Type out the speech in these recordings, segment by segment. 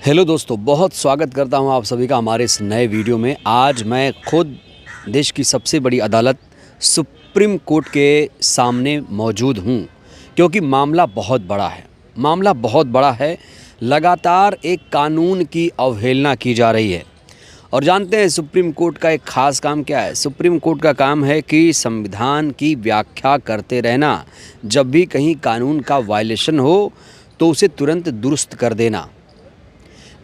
Hello दोस्तों, बहुत स्वागत करता हूं आप सभी का हमारे इस नए वीडियो में। आज मैं खुद देश की सबसे बड़ी अदालत सुप्रीम कोर्ट के सामने मौजूद हूं, क्योंकि मामला बहुत बड़ा है। लगातार एक कानून की अवहेलना की जा रही है। और जानते हैं सुप्रीम कोर्ट का एक ख़ास काम क्या है। सुप्रीम कोर्ट का काम है कि संविधान की व्याख्या करते रहना। जब भी कहीं कानून का वायलेशन हो तो उसे तुरंत दुरुस्त कर देना।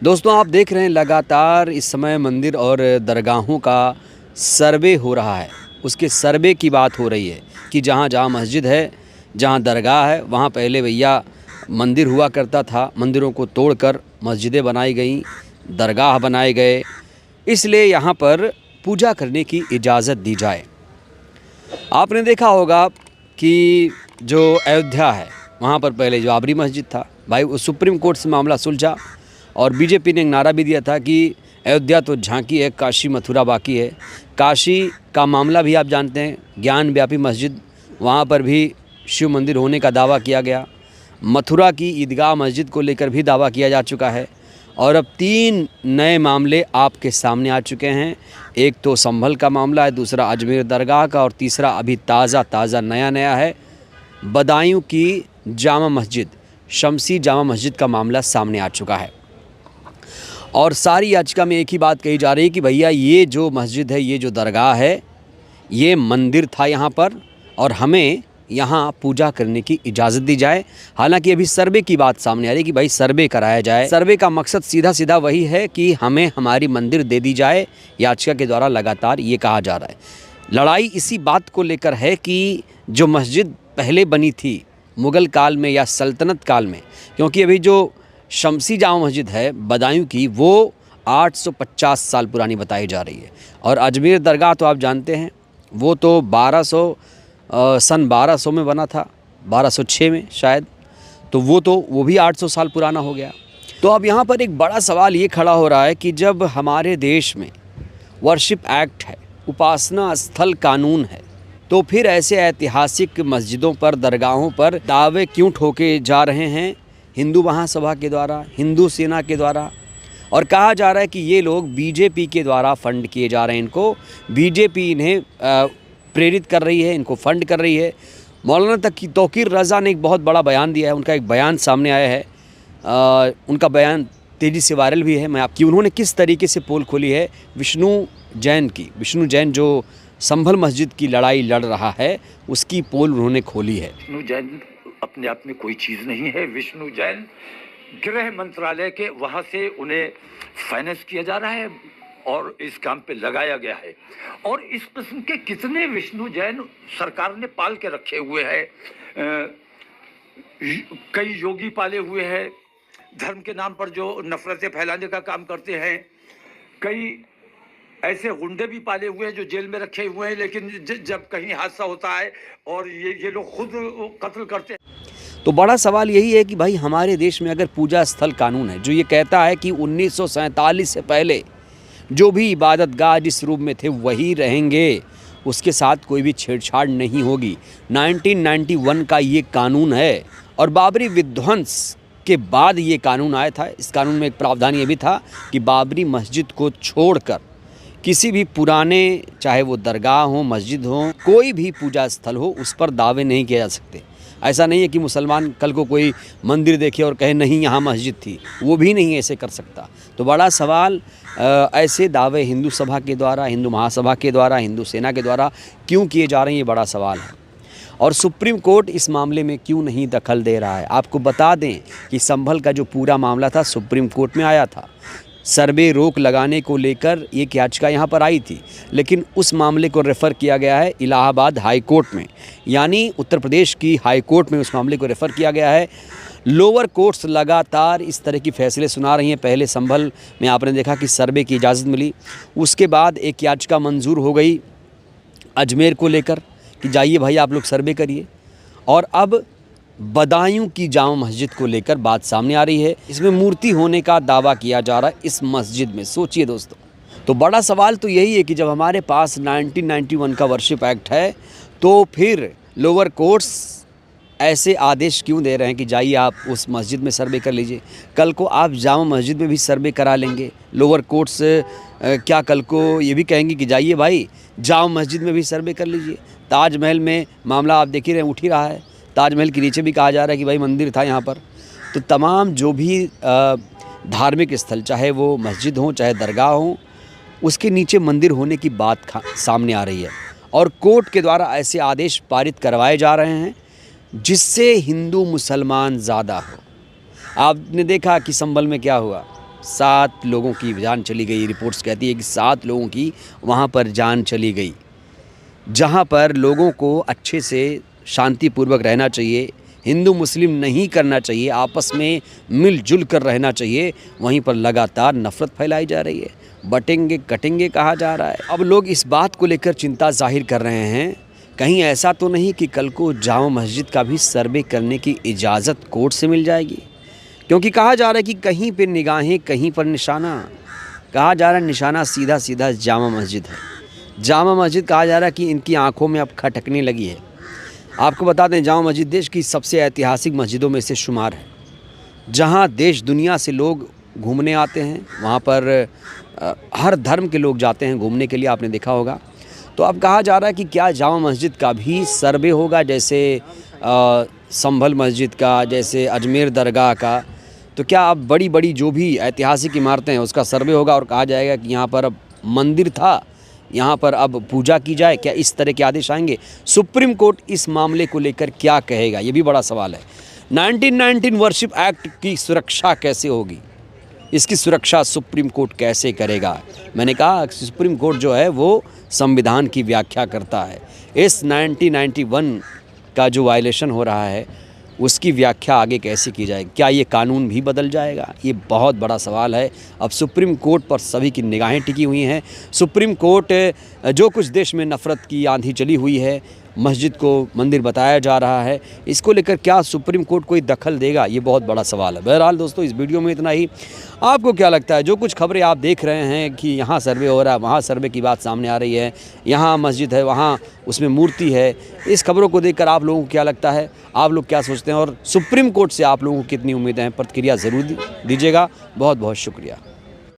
दोस्तों, आप देख रहे हैं लगातार इस समय मंदिर और दरगाहों का सर्वे हो रहा है। उसके सर्वे की बात हो रही है कि जहाँ जहाँ मस्जिद है, जहाँ दरगाह है, वहाँ पहले भैया मंदिर हुआ करता था। मंदिरों को तोड़कर मस्जिदें बनाई गई, दरगाह बनाए गए, इसलिए यहाँ पर पूजा करने की इजाज़त दी जाए। आपने देखा होगा कि जो अयोध्या है, वहाँ पर पहले जो बाबरी मस्जिद था, भाई वो सुप्रीम कोर्ट से मामला सुलझा और बीजेपी ने एक नारा भी दिया था कि अयोध्या तो झांकी है, काशी मथुरा बाकी है। काशी का मामला भी आप जानते हैं, ज्ञान व्यापी मस्जिद, वहाँ पर भी शिव मंदिर होने का दावा किया गया। मथुरा की ईदगाह मस्जिद को लेकर भी दावा किया जा चुका है। और अब 3 नए मामले आपके सामने आ चुके हैं। एक तो संभल का मामला है, दूसरा अजमेर दरगाह का, और तीसरा अभी ताज़ा नया है बदायूं की जामा मस्जिद, शमसी जामा मस्जिद का मामला सामने आ चुका है। और सारी याचिका में एक ही बात कही जा रही है कि भैया ये जो मस्जिद है, ये जो दरगाह है, ये मंदिर था यहाँ पर, और हमें यहाँ पूजा करने की इजाज़त दी जाए। हालांकि अभी सर्वे की बात सामने आ रही है कि भाई सर्वे कराया जाए। सर्वे का मकसद सीधा वही है कि हमें हमारी मंदिर दे दी जाए। याचिका के द्वारा लगातार ये कहा जा रहा है। लड़ाई इसी बात को लेकर है कि जो मस्जिद पहले बनी थी मुग़ल काल में या सल्तनत काल में, क्योंकि अभी जो शमसी जामा मस्जिद है बदायूं की, वो 850 साल पुरानी बताई जा रही है। और अजमेर दरगाह तो आप जानते हैं, वो तो 1200 में बना था, 1206 में शायद, तो वो भी 800 साल पुराना हो गया। तो अब यहाँ पर एक बड़ा सवाल ये खड़ा हो रहा है कि जब हमारे देश में वर्शिप एक्ट है, उपासना स्थल कानून है, तो फिर ऐसे ऐतिहासिक मस्जिदों पर, दरगाहों पर दावे क्यों ठोके जा रहे हैं हिंदू महासभा के द्वारा, हिंदू सेना के द्वारा। और कहा जा रहा है कि ये लोग बीजेपी के द्वारा फंड किए जा रहे हैं। इनको बीजेपी इन्हें प्रेरित कर रही है, इनको फंड कर रही है। मौलाना तौकीर रज़ा ने एक बहुत बड़ा बयान दिया है। उनका एक बयान सामने आया है। उनका बयान तेज़ी से वायरल भी है। उन्होंने किस तरीके से पोल खोली है विष्णु जैन जो संभल मस्जिद की लड़ाई लड़ रहा है, उसकी पोल उन्होंने खोली है। विष्णु जैन अपने आप में कोई चीज़ नहीं है। विष्णु जैन गृह मंत्रालय के वहाँ से उन्हें फाइनेंस किया जा रहा है और इस काम पे लगाया गया है। और इस किस्म के कितने विष्णु जैन सरकार ने पाल के रखे हुए हैं। कई योगी पाले हुए हैं, धर्म के नाम पर जो नफरतें फैलाने का काम करते हैं। कई ऐसे गुंडे भी पाले हुए हैं जो जेल में रखे हुए हैं, लेकिन जब कहीं हादसा होता है और ये लोग खुद कत्ल करते हैं। तो बड़ा सवाल यही है कि भाई हमारे देश में अगर पूजा स्थल कानून है जो ये कहता है कि 1947 से पहले जो भी इबादत गाह जिस रूप में थे वही रहेंगे, उसके साथ कोई भी छेड़छाड़ नहीं होगी। 1991 का ये कानून है और बाबरी विध्वंस के बाद ये कानून आया था। इस कानून में एक प्रावधान ये भी था कि बाबरी मस्जिद को छोड़कर किसी भी पुराने, चाहे वो दरगाह हो, मस्जिद हो, कोई भी पूजा स्थल हो, उस पर दावे नहीं किए जा सकते। ऐसा नहीं है कि मुसलमान कल को कोई मंदिर देखे और कहे नहीं यहाँ मस्जिद थी, वो भी नहीं ऐसे कर सकता। तो बड़ा सवाल ऐसे दावे हिंदू सभा के द्वारा, हिंदू महासभा के द्वारा, हिंदू सेना के द्वारा क्यों किए जा रहे हैं, ये बड़ा सवाल है। और सुप्रीम कोर्ट इस मामले में क्यों नहीं दखल दे रहा है। आपको बता दें कि संभल का जो पूरा मामला था सुप्रीम कोर्ट में आया था। सर्वे रोक लगाने को लेकर एक याचिका यहाँ पर आई थी, लेकिन उस मामले को रेफ़र किया गया है इलाहाबाद हाई कोर्ट में, यानी उत्तर प्रदेश की हाई कोर्ट में उस मामले को रेफ़र किया गया है। लोअर कोर्ट्स लगातार इस तरह की फ़ैसले सुना रही हैं। पहले संभल में आपने देखा कि सर्वे की इजाज़त मिली, उसके बाद एक याचिका मंजूर हो गई अजमेर को लेकर कि जाइए भाई आप लोग सर्वे करिए। और अब बदायूं की जामा मस्जिद को लेकर बात सामने आ रही है। इसमें मूर्ति होने का दावा किया जा रहा है इस मस्जिद में। सोचिए दोस्तों, तो बड़ा सवाल तो यही है कि जब हमारे पास 1991 का वर्शिप एक्ट है, तो फिर लोअर कोर्ट्स ऐसे आदेश क्यों दे रहे हैं कि जाइए आप उस मस्जिद में सर्वे कर लीजिए? कल को आप जामा मस्जिद में भी सर्वे करा लेंगे। लोअर कोर्ट्स क्या कल को ये भी कहेंगे कि जाइए भाई जामा मस्जिद में भी सर्वे कर लीजिए? ताजमहल में मामला आप देख ही रहे हैं, उठ ही रहा है। ताजमहल के नीचे भी कहा जा रहा है कि भाई मंदिर था यहाँ पर। तो तमाम जो भी धार्मिक स्थल, चाहे वो मस्जिद हो चाहे दरगाह हो, उसके नीचे मंदिर होने की बात सामने आ रही है और कोर्ट के द्वारा ऐसे आदेश पारित करवाए जा रहे हैं जिससे हिंदू मुसलमान ज़्यादा हो। आपने देखा कि संभल में क्या हुआ, 7 लोगों की जान चली गई। रिपोर्ट्स कहती है कि 7 लोगों की वहाँ पर जान चली गई। जहाँ पर लोगों को अच्छे से शांतिपूर्वक रहना चाहिए, हिंदू मुस्लिम नहीं करना चाहिए, आपस में मिलजुल कर रहना चाहिए, वहीं पर लगातार नफ़रत फैलाई जा रही है। बटेंगे कटेंगे कहा जा रहा है। अब लोग इस बात को लेकर चिंता जाहिर कर रहे हैं, कहीं ऐसा तो नहीं कि कल को जामा मस्जिद का भी सर्वे करने की इजाज़त कोर्ट से मिल जाएगी? क्योंकि कहा जा रहा है कि कहीं पर निगाहें कहीं पर निशाना। कहा जा रहा है निशाना सीधा सीधा जामा मस्जिद है। जामा मस्जिद कहा जा रहा है कि इनकी आँखों में अब खटकने लगी है। आपको बता दें, जामा मस्जिद देश की सबसे ऐतिहासिक मस्जिदों में से शुमार है, जहाँ देश दुनिया से लोग घूमने आते हैं। वहाँ पर हर धर्म के लोग जाते हैं घूमने के लिए, आपने देखा होगा। तो अब कहा जा रहा है कि क्या जामा मस्जिद का भी सर्वे होगा, जैसे संभल मस्जिद का, जैसे अजमेर दरगाह का। तो क्या अब बड़ी बड़ी जो भी ऐतिहासिक इमारतें हैं उसका सर्वे होगा और कहा जाएगा कि यहाँ पर अब मंदिर था, यहाँ पर अब पूजा की जाए? क्या इस तरह के आदेश आएंगे? सुप्रीम कोर्ट इस मामले को लेकर क्या कहेगा, ये भी बड़ा सवाल है। 1919 वर्शिप एक्ट की सुरक्षा कैसे होगी, इसकी सुरक्षा सुप्रीम कोर्ट कैसे करेगा? मैंने कहा सुप्रीम कोर्ट जो है वो संविधान की व्याख्या करता है। इस 1991 का जो वायलेशन हो रहा है उसकी व्याख्या आगे कैसे की जाएगी? क्या ये कानून भी बदल जाएगा? ये बहुत बड़ा सवाल है। अब सुप्रीम कोर्ट पर सभी की निगाहें टिकी हुई हैं। सुप्रीम कोर्ट जो कुछ देश में नफ़रत की आंधी चली हुई है, मस्जिद को मंदिर बताया जा रहा है, इसको लेकर क्या सुप्रीम कोर्ट कोई दखल देगा? ये बहुत बड़ा सवाल है। बहरहाल दोस्तों, इस वीडियो में इतना ही। आपको क्या लगता है, जो कुछ खबरें आप देख रहे हैं कि यहाँ सर्वे हो रहा है, वहाँ सर्वे की बात सामने आ रही है, यहाँ मस्जिद है, वहाँ उसमें मूर्ति है, इस खबरों को देखकर आप लोगों को क्या लगता है? आप लोग क्या सोचते हैं और सुप्रीम कोर्ट से आप लोगों को कितनी उम्मीदें हैं? प्रतिक्रिया ज़रूर दीजिएगा। बहुत बहुत शुक्रिया।